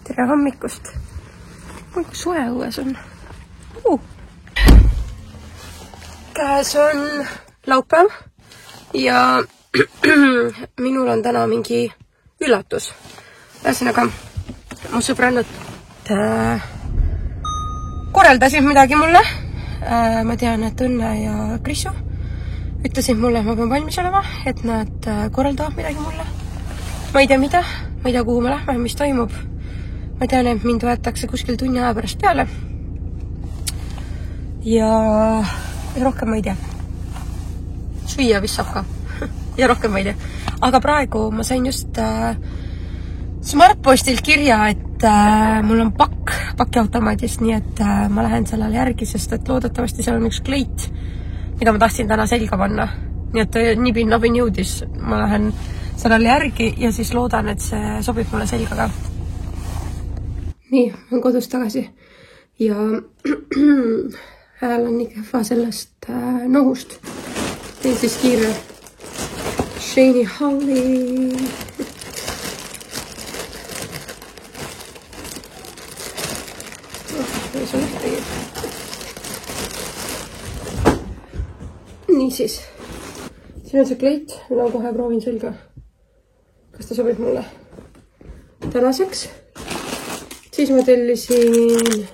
tere hommikust. Kui soe õues on. Käes on laupäev ja minul on täna mingi üllatus. Ühesõnaga, mu sõbrannad korraldasid midagi mulle. Ma tean, et Õnne ja Krissu ütlesid mulle, et ma pean valmis olema, et nad korraldavad midagi mulle. Ma ei tea mida, ma ei tea, kuhu me lähme, mis toimub. Ma tean, et mind võetakse kuskil tunni aja pärast peale. Ja rohkem ma ei tea. Süüa vist saab ka. Ja rohkem ma ei tea. Aga praegu ma sain just Smartpostilt kirja, et mul on pakiautomaadist, nii et ma lähen sellele järgi, sest et loodetavasti seal on üks kleit, mida ma tahtsin täna selga panna. Nii et nibin-nabin jõudis. Ma lähen sellele järgi ja siis loodan, et see sobib mulle selga ka. Nii, olen kodus tagasi ja hääl on nii kehva sellest nohust. Teen siis kiire Shani Holly. Niisiis. Siin on see kleit, mina kohe proovin selga. Kas ta sobib mulle tänaseks? Siis ma tellisin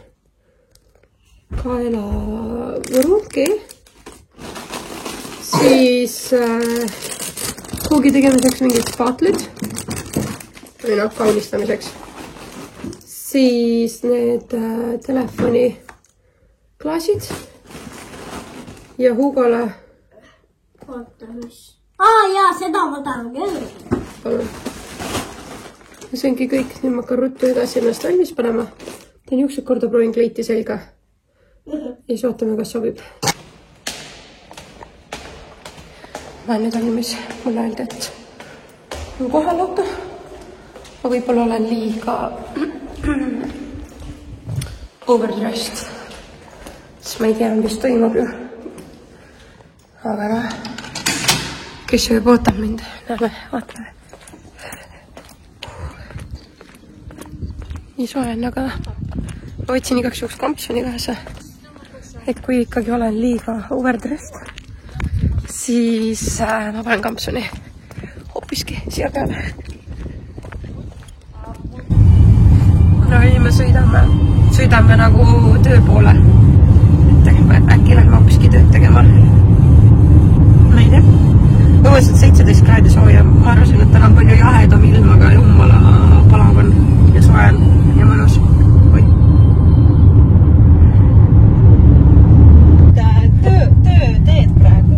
kaelavõruki. Siis kuugi tegemiseks mingid spaatlid. Või kaunistamiseks. Siis need telefoni klaasid. Ja Hugole. Oota, mis? Jaa, seda ma tahan küll. Palun. See ongi kõik, nüüd ma hakkan ruttu edasi ennast valmis panema. Teen juuksed korda, proovin kleiti selga. Ja siis vaatame, kas sobib. Ma olen nüüd valmis. Mulle öeldi, et on kohal auto. Ma võib-olla olen liiga overdressed. Siis ma ei tea, mis toimub ju. Aga kes ju juba ootab mind. Näeme, vaatame. Nii soe on, aga ma võtsin igaks juhuks kampsuni kaasa. Et kui ikkagi olen liiga overdressed, siis ma panen kampsuni hoopiski siia peale. No nii me sõidame nagu töö poole. Äkki lähme hoopiski tööd tegema. Ma ei tea. Õues on 17 kraadi sooja. Ma arvasin, et täna on palju jahedam ilm, aga jummala palav on ja soe on ja mõnus. Töö teed praegu.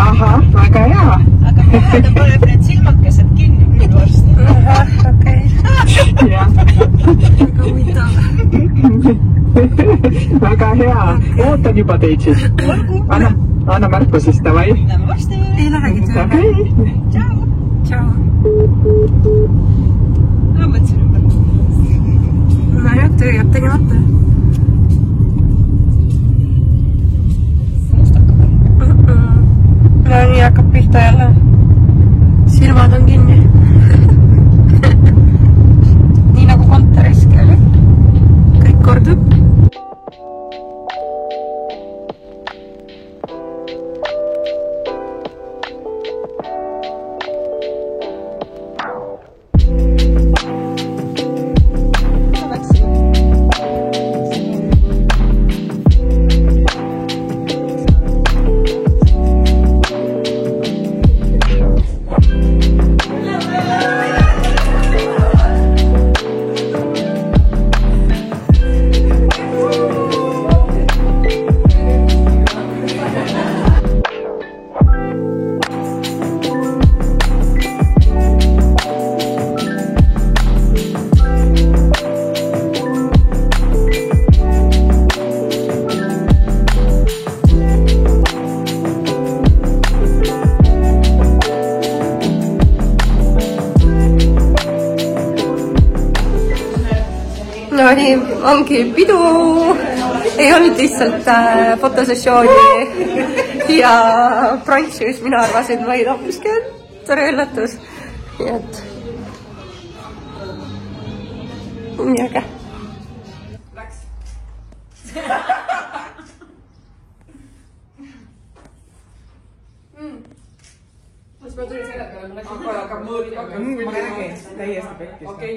Aha, väga hea. Aga kohe ta paneb need silmakesed kinni nüüd varsti. Aha, okei. Väga huvitav. Väga hea. Ootan juba teid siis. Anna märku siis, davai. Lähme varsti. Ei lähegi tööle. Okay. Tšau. Tšau. Ma mõtlesin ümber. No jah, töö jääb tegemata. No nii hakkab pihta jälle. Silmad on kinni. Nii nagu kontoriski oli. Kõik kordub. No nii, ongi pidu, ei olnud lihtsalt fotosessiooni ja brunch, mis mina arvasin, vaid hoopiski tore üllatus. Nii et nii äge. Ma tulin selle peale, ma läksin aga mõõdi täiesti pekkis. Okei.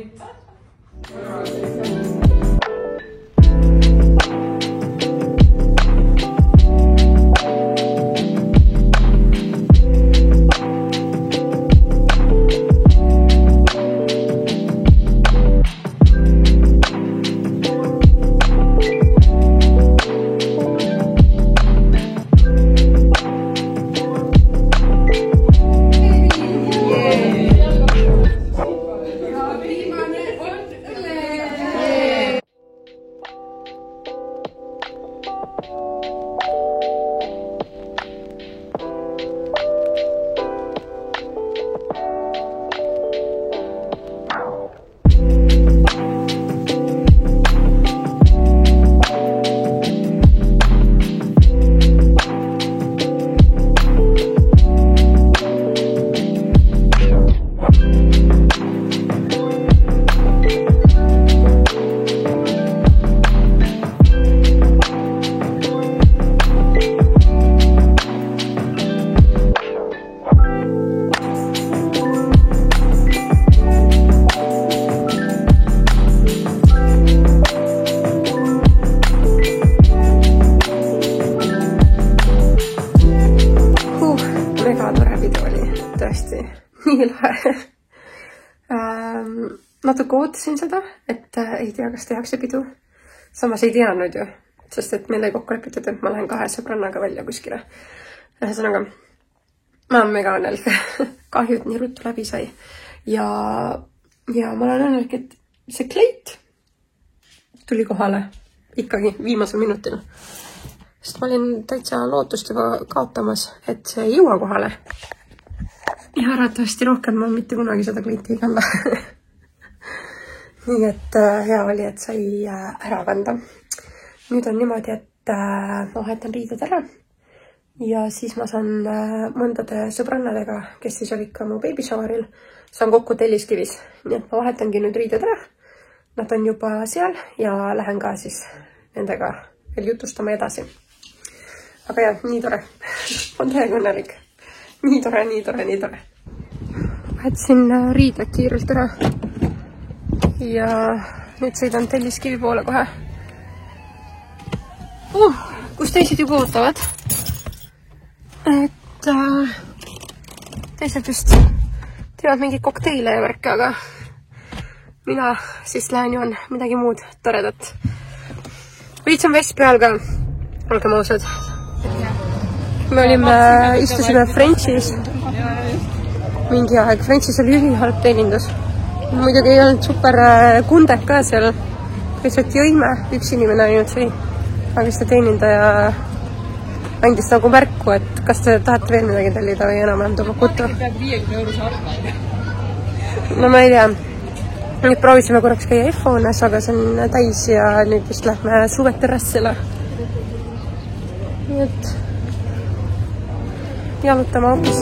Natuke ootasin seda, et ei tea, kas tehakse pidu. Samas ei teadnud ju, sest et meil ei kokku lepitud, et ma lähen 2 sõbrannaga välja kuskile. Ühesõnaga, ma olen mega õnnelik. Kahju, et nii ruttu läbi sai. Ja ma olen õnnelik, et see kleit tuli kohale ikkagi viimasel minutil. Sest ma olin täitsa lootust juba kaotamas, et see ei jõua kohale. Ja arvatavasti rohkem ma mitte kunagi seda kleiti ei kanda. Nii et hea oli, et sai ära kanda. Nüüd on niimoodi, et ma vahetan riided ära ja siis ma saan mõndade sõbrannadega, kes siis olid ka mu beebishawaril, saan kokku Telliskivis. Nii et ma vahetangi nüüd riided ära. Nad on juba seal ja lähen ka siis nendega veel jutustama edasi. Aga jah, nii tore. On täiega õnnelik. Nii tore, nii tore, nii tore. Vahetsin riided kiirelt ära. Ja nüüd sõidan Telliskivi poole kohe. Kus teised juba ootavad. Et teised just teevad mingi kokteile ja värke, aga mina siis lähen joon midagi muud toredat. Veits on vest peal ka, olgem ausad. Me istusime Frenchis mingi aeg. Frenchis oli ülihalb teenindus. Muidugi ei olnud super kundek ka seal. Lihtsalt jõime, üks inimene ainult sõi. Aga see teenindaja andis nagu märku, et kas te tahate veel midagi tellida või enam-vähem tuba kutu. Peab 50 € arva. No ma ei tea. Nüüd proovisime korraks käia F-hoones, aga see on täis ja nüüd vist lähme suveterrassile. Nii et jalutame hoopis.